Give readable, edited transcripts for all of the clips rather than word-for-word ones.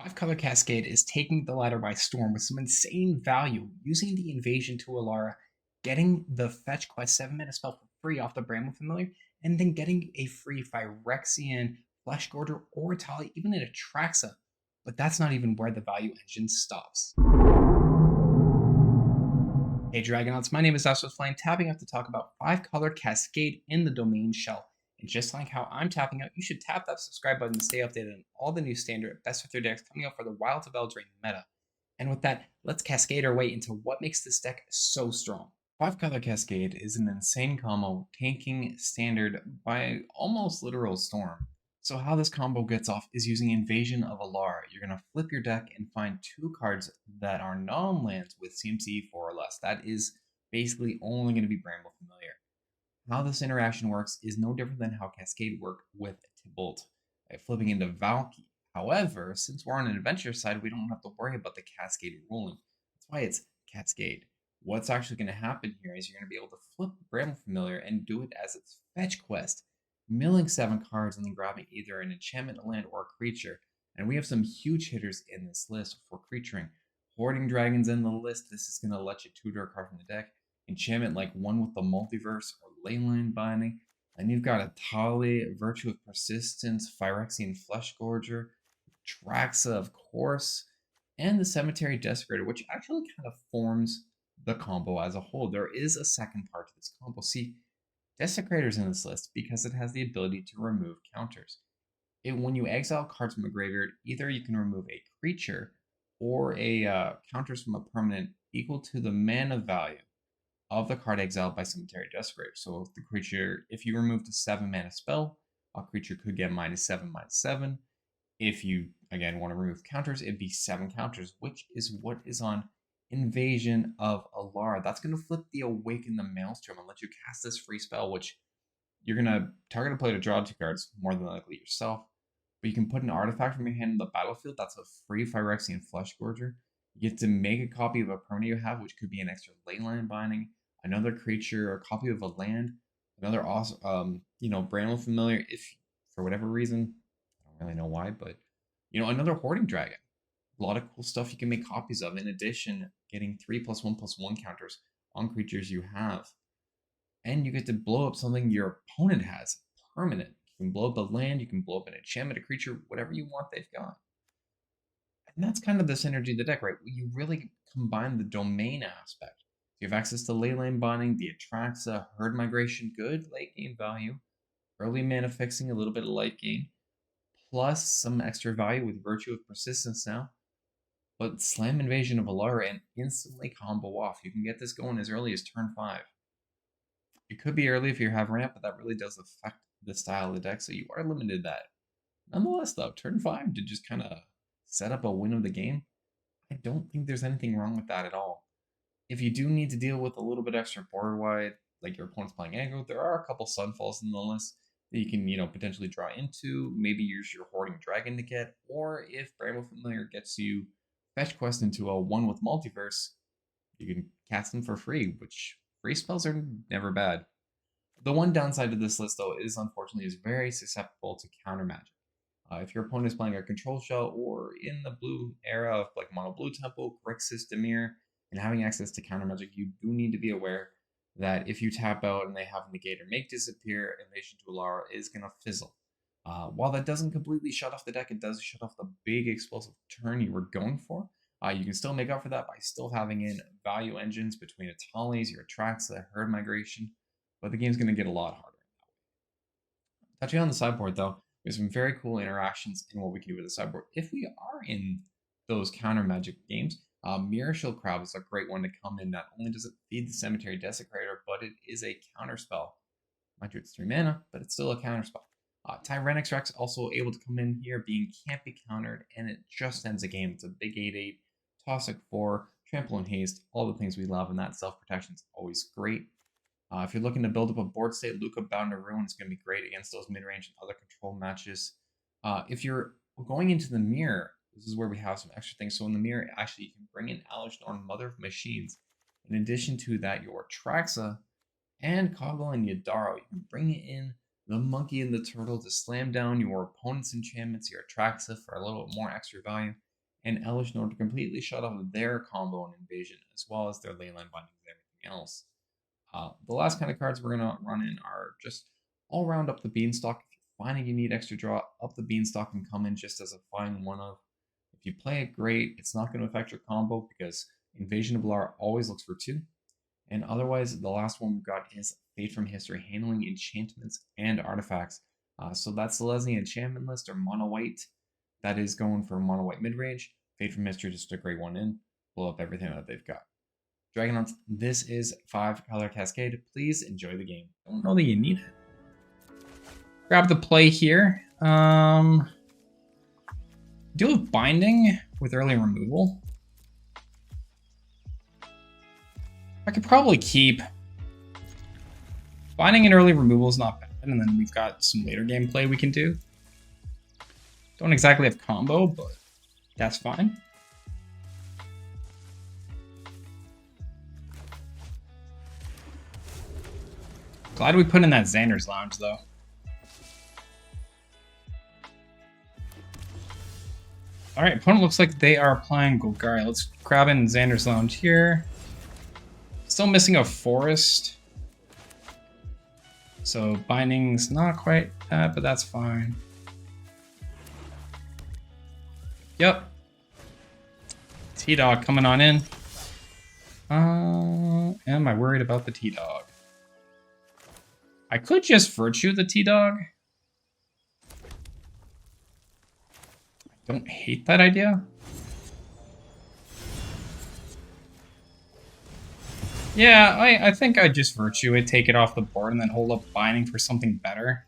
Five color Cascade is taking the ladder by storm with some insane value, using the Invasion to Alara, getting the fetch quest 7 mana spell for free off the Bramble familiar, and then getting a free Phyrexian, Flesh Gorger, or Etali, even an Atraxa. But that's not even where the value engine stops. Hey Dragonauts, my name is Astralsflame, tapping out to talk about 5-color Cascade in the domain shell. And just like how I'm tapping out, you should tap that subscribe button to stay updated on all the new standard best of 3 decks coming out for the Wild to Eldraine meta. And with that, let's cascade our way into what makes this deck so strong. 5-color Cascade is an insane combo, tanking standard by almost literal storm. So how this combo gets off is using Invasion of Alara. You're going to flip your deck and find 2 cards that are non-lands with CMC 4 or less. That is basically only going to be Bramble familiar. How this interaction works is no different than how Cascade worked with Tibalt, flipping into Valky. However, since we're on an adventure side, we don't have to worry about the Cascade ruling. That's why it's Cascade. What's actually going to happen here is you're going to be able to flip Bramble familiar and do it as its fetch quest, milling 7 cards and then grabbing either an enchantment, a land, or a creature. And we have some huge hitters in this list for creaturing. Hoarding Dragons in the list. This is going to let you tutor a card from the deck. Enchantment like one with the Multiverse or Leyline Binding. And you've got Etali, Virtue of Persistence, Phyrexian Flesh Gorger, Atraxa, of course, and the Cemetery Desecrator, which actually kind of forms the combo as a whole. There is a second part to this combo. See, Desecrator's in this list because it has the ability to remove counters. When you exile cards from a graveyard, either you can remove a creature or a counters from a permanent equal to the mana value of the card exiled by Cemetery Desecrator. So if the creature, if you removed a 7 mana spell, a creature could get -7/-7. If you again want to remove counters, it'd be 7 counters, which is what is on Invasion of Alara. That's going to flip the Awaken the Maelstrom and let you cast this free spell, which you're going to target a player to draw 2 cards, more than likely yourself. But you can put an artifact from your hand in the battlefield. That's a free Phyrexian Flesh Gorger. You get to make a copy of a permanent you have, which could be an extra Leyline Binding, another creature, or a copy of a land, another awesome, Bramble familiar. If for whatever reason, I don't really know why, but another Hoarding Dragon. A lot of cool stuff you can make copies of. In addition, getting 3+1/+1 counters on creatures you have, and you get to blow up something your opponent has permanent. You can blow up a land, you can blow up an enchantment, a creature, whatever you want, they've got. And that's kind of the synergy of the deck, right? You really combine the domain aspect. You have access to Leyline Binding, the Atraxa, Herd Migration, good late game value, early mana fixing, a little bit of late game, plus some extra value with Virtue of Persistence now. But slam Invasion of Alara and instantly combo off. You can get this going as early as turn 5. It could be early if you have ramp, but that really does affect the style of the deck, so you are limited to that. Nonetheless, though, turn 5 to just kind of set up a win of the game, I don't think there's anything wrong with that at all. If you do need to deal with a little bit extra border wide, like your opponent's playing aggro, there are a couple Sunfalls in the list that you can, potentially draw into. Maybe use your Hoarding Dragon to get, or if Bramble Familiar gets you fetch quest into a 1 with Multiverse, you can cast them for free, which free spells are never bad. The one downside to this list, though, is unfortunately is very susceptible to counter magic. If your opponent is playing a control shell or in the blue era of like Mono Blue Temple, Grixis, Dimir, and having access to counter magic, you do need to be aware that if you tap out and they have Negate or Make Disappear, Invasion to Alara is going to fizzle. While that doesn't completely shut off the deck, it does shut off the big explosive turn you were going for. You can still make up for that by still having in value engines between Etali's, your Atraxa, Herd Migration, but the game's going to get a lot harder. Touching on the sideboard, though, there's some very cool interactions in what we can do with the sideboard. If we are in those counter magic games, Mirror Shield Crowd is a great one to come in. Not only does it feed the Cemetery Desecrator, but it is a counter spell. Mind you, it's 3 mana, but it's still a counter spell. Tyrannix Rex also able to come in here, being can't be countered, and it just ends a game. It's a big 8/8, Toxic 4, Trample and Haste, all the things we love, and that self-protection is always great. If you're looking to build up a board state, Luca Bound to Ruin is going to be great against those mid-range and other control matches. If you're going into the mirror, this is where we have some extra things. So in the mirror, actually, you can bring in Alish Norn, Mother of Machines. In addition to that, your Atraxa and Coggle and Yadaro. You can bring in the Monkey and the Turtle to slam down your opponent's enchantments, your Atraxa for a little bit more extra value. and Elvish Nord to completely shut off their combo and invasion, as well as their leyline bindings and everything else. The last kind of cards we're going to run in are just all round up the beanstalk. If you're finding you need extra draw, up the beanstalk can come in just as a fine one of. If you play it great, it's not going to affect your combo because Invasion of Alara always looks for 2. And otherwise, the last one we've got is Fate from History, handling enchantments and artifacts. So that's the Leslie enchantment list, or mono white. That is going for mono white midrange. Fate from History, just a great one in. Blow up everything that they've got. Dragonauts, this is 5-color Cascade. Please enjoy the game. Don't know that you need it. Grab the play here. Deal with binding with early removal. I could probably keep. Binding and early removal is not bad, and then we've got some later gameplay we can do. Don't exactly have combo, but that's fine. Glad we put in that Xander's Lounge, though. Alright, opponent looks like they are playing Golgari. Let's grab in Xander's Lounge here. Still missing a forest. So binding's not quite that, but that's fine. Yep. T-Dog coming on in. Am I worried about the T-Dog? I could just Virtue the T-Dog. I don't hate that idea. Yeah, I think I'd just Virtue it, take it off the board, and then hold up binding for something better.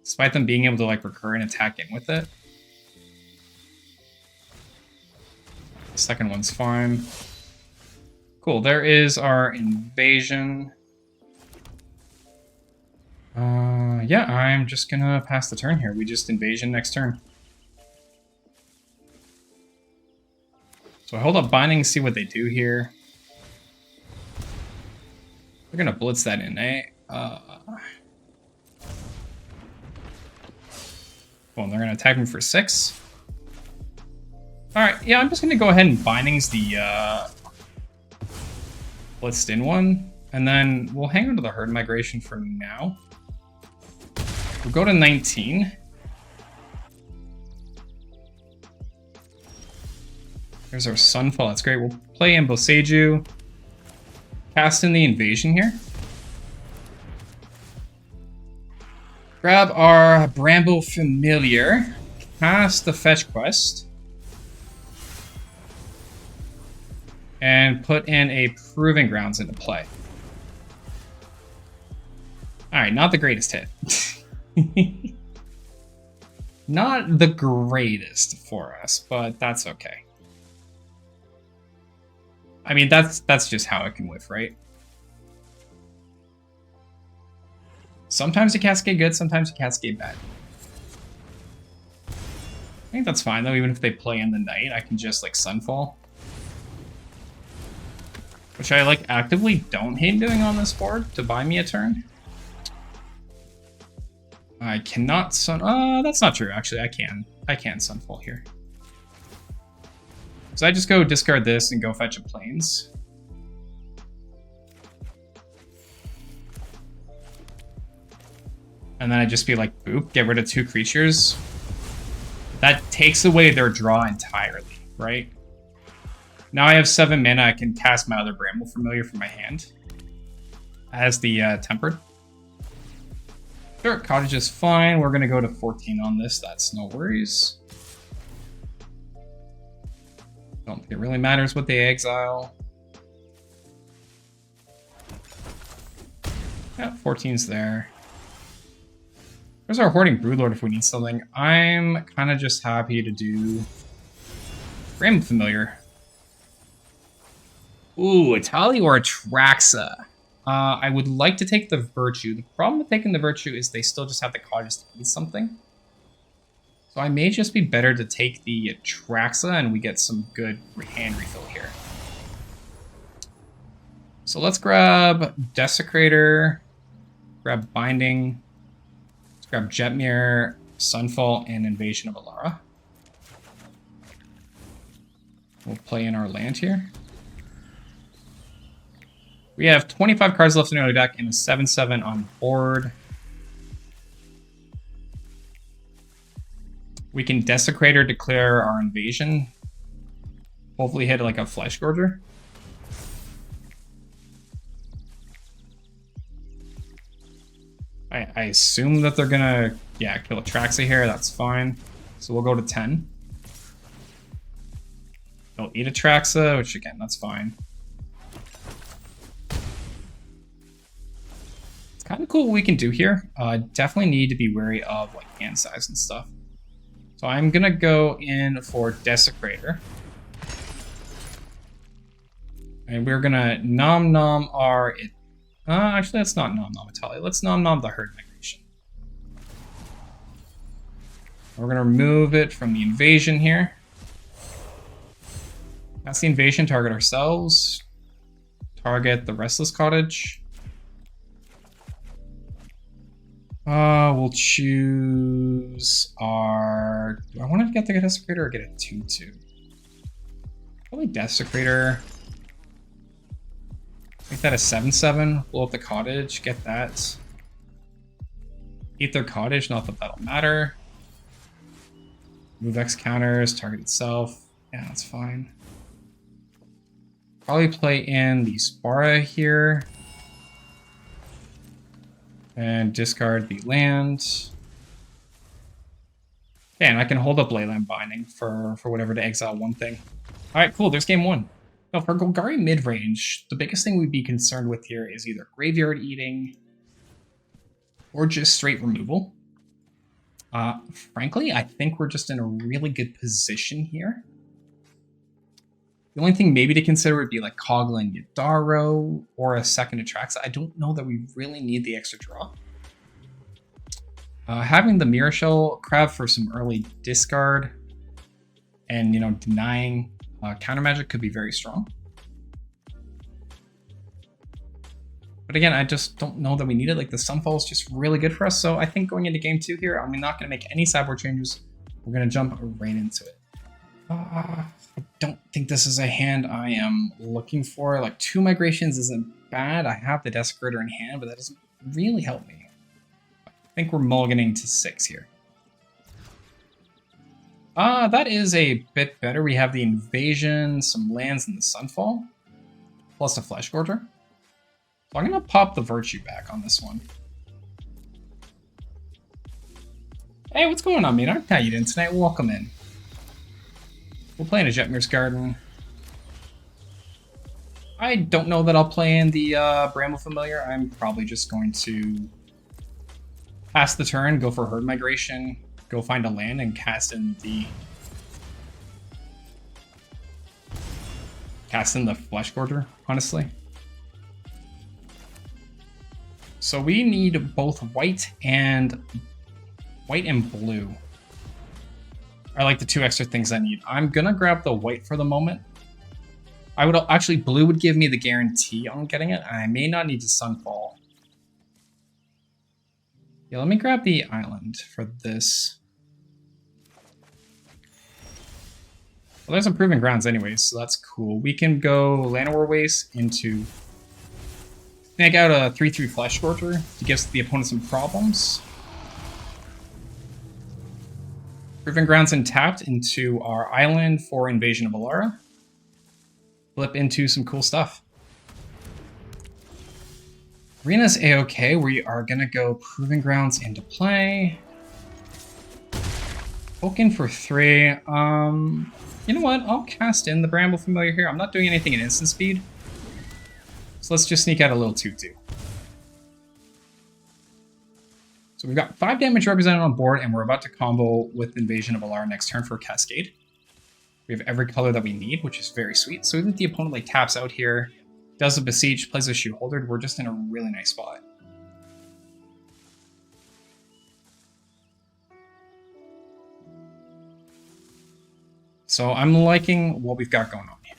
Despite them being able to like recur and attack in with it. The second one's fine. Cool, there is our invasion. Yeah, I'm just gonna pass the turn here. We just invasion next turn. So I hold up binding, see what they do here. They're gonna blitz that in, eh? Well, they're gonna attack me for 6. Alright, yeah, I'm just gonna go ahead and bindings the blitzed in one. And then we'll hang on to the herd migration for now. We'll go to 19. There's our Sunfall, that's great. We'll play in Boseiju. Cast in the invasion here. Grab our Bramble Familiar. Cast the fetch quest. And put in a Proving Grounds into play. Alright, not the greatest hit. Not the greatest for us, but that's okay. I mean, that's just how it can whiff, right? Sometimes you cascade good, sometimes you cascade bad. I think that's fine, though. Even if they play in the night, I can just, like, Sunfall. Which I, like, actively don't hate doing on this board to buy me a turn. I cannot that's not true, actually. I can Sunfall here. So I just go discard this and go fetch a Plains. And then I just be like, boop, get rid of 2 creatures. That takes away their draw entirely, right? Now I have 7 mana, I can cast my other Bramble Familiar from my hand. As the Tempered. Sure, Cottage is fine. We're gonna go to 14 on this, that's no worries. Don't think it really matters what they exile. Yeah, 14's there. There's our Hoarding Broodlord if we need something. I'm kind of just happy to do Bramble Familiar. Ooh, Etali or Atraxa. I would like to take the Virtue. The problem with taking the Virtue is they still just have the Cottage to eat something. So I may just be better to take the Atraxa and we get some good hand refill here. So let's grab Desecrator, grab Binding, let's grab Jetmir, Sunfall, and Invasion of Alara. We'll play in our land here. We have 25 cards left in our deck and a 7/7 on board. We can Desecrator, declare our invasion. Hopefully hit like a Flesh Gorger. I assume that they're gonna, yeah, kill Atraxa here. That's fine. So we'll go to 10. They'll eat Atraxa, which again, that's fine. It's kind of cool what we can do here. Definitely need to be wary of like hand size and stuff. So I'm gonna go in for Desecrator. And we're gonna nom nom our... actually, let's not nom nom Etali. Let's nom nom the Herd Migration. We're gonna remove it from the invasion here. That's the invasion. Target ourselves. Target the Restless Cottage. We'll choose our... Do I want to get the Desecrator or get a 2/2? Probably Desecrator. Make that a 7/7. Blow up the cottage. Get that. Eat their cottage. Not that that'll matter. Move X counters. Target itself. Yeah, that's fine. Probably play in the Spara here. And discard the land. Yeah, and I can hold up Leyland Binding for whatever to exile one thing. Alright, cool. There's game one. Now, for Golgari midrange, the biggest thing we'd be concerned with here is either graveyard eating or just straight removal. Frankly, I think we're just in a really good position here. The only thing maybe to consider would be like Coggling Yadaro or a second Atraxa. I don't know that we really need the extra draw. Having the Mirror Shell Crab for some early discard and, you know, denying counter magic could be very strong. But again, I just don't know that we need it. Like the Sunfall is just really good for us. So I think going into game two here, I'm not going to make any sideboard changes. We're going to jump right into it. I don't think this is a hand I am looking for. Like 2 migrations isn't bad. I have the Desecrator in hand, but that doesn't really help me. I think we're mulliganing to 6 here. That is a bit better. We have the Invasion, some lands, and the Sunfall, plus a Flesh Gorger. So I'm going to pop the Virtue back on this one. Hey, what's going on, man? How you doing tonight? Welcome in. We'll play in a Jetmir's Garden. I don't know that I'll play in the Bramble Familiar. I'm probably just going to pass the turn, go for Herd Migration, go find a land, and cast in the Flesh Gorger, honestly. So we need both white and blue are like the 2 extra things I need. I'm gonna grab the white for the moment. I would actually, blue would give me the guarantee on getting it, and I may not need to Sunfall. Yeah, let me grab the island for this. Well, there's Improving Grounds anyways, so that's cool. We can go Llanowar Waste into... snag out a 3/3 Flesh Gorger to give the opponent some problems. Proving Grounds untapped into our island for Invasion of Alara. Flip into some cool stuff. Arena's A-okay. We are going to go Proving Grounds into play. Poke in for 3. You know what? I'll cast in the Bramble Familiar here. I'm not doing anything in instant speed. So let's just sneak out a little 2/2. So we've got 5 damage represented on board, and we're about to combo with Invasion of Alara next turn for Cascade. We have every color that we need, which is very sweet. So even if the opponent like taps out here, does a Besiege, plays a Shoe Holder, we're just in a really nice spot. So I'm liking what we've got going on here.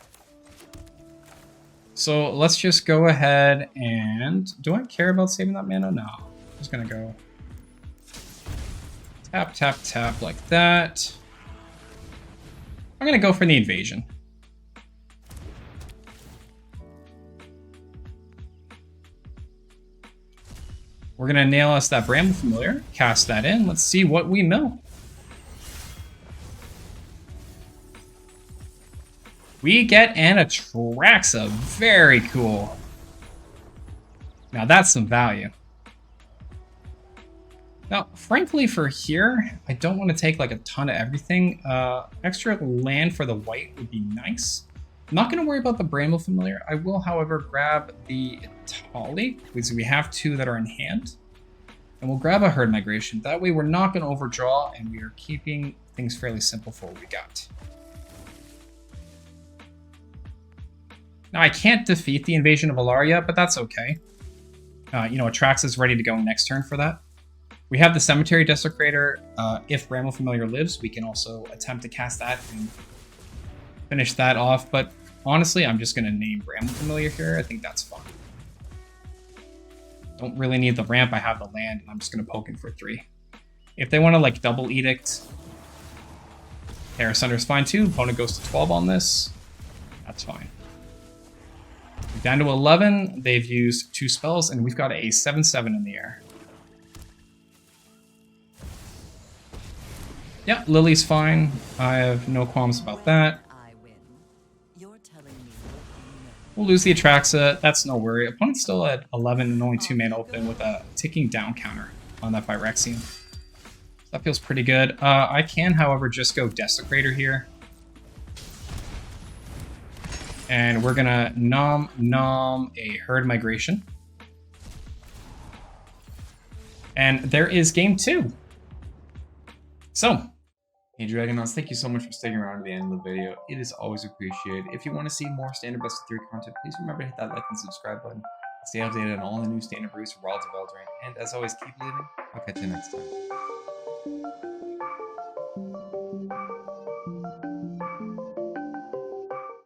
So let's just go ahead and... do I care about saving that mana? No. I'm just going to go... tap, tap, tap like that. I'm going to go for the Invasion. We're gonna nail us that Bramble Familiar, cast that in. Let's see what we mill. We get an Atraxa. Very cool. Now that's some value. Now, frankly, for here, I don't want to take like a ton of everything. Extra land for the white would be nice. I'm not going to worry about the Bramble Familiar. I will, however, grab the Etali, because we have 2 that are in hand. And we'll grab a Herd Migration. That way we're not going to overdraw, and we are keeping things fairly simple for what we got. Now, I can't defeat the Invasion of Alara yet, but that's okay. You know, Atraxa's ready to go next turn for that. We have the Cemetery Desecrator. If Bramble Familiar lives, we can also attempt to cast that and finish that off. But honestly, I'm just going to name Bramble Familiar here. I think that's fine. Don't really need the ramp. I have the land, and I'm just going to poke in for 3. If they want to like double Edict, Terra Sunder's fine too. Opponent goes to 12 on this. That's fine. We're down to 11. They've used 2 spells, and we've got a 7/7 in the air. Yeah, Lily's fine. I have no qualms about that. We'll lose the Atraxa. That's no worry. Opponent's still at 11 and only 2 mana open with a ticking down counter on that Phyrexian. So that feels pretty good. I can, however, just go Desecrator here. And we're gonna nom a Herd Migration. And there is game 2. So, hey Dragonauts, thank you so much for sticking around to the end of the video. It is always appreciated. If you want to see more standard best of 3 content, please remember to hit that like and subscribe button. Stay updated on all the new standard brews for Worlds of Eldraine. And as always, keep living. I'll catch you next time.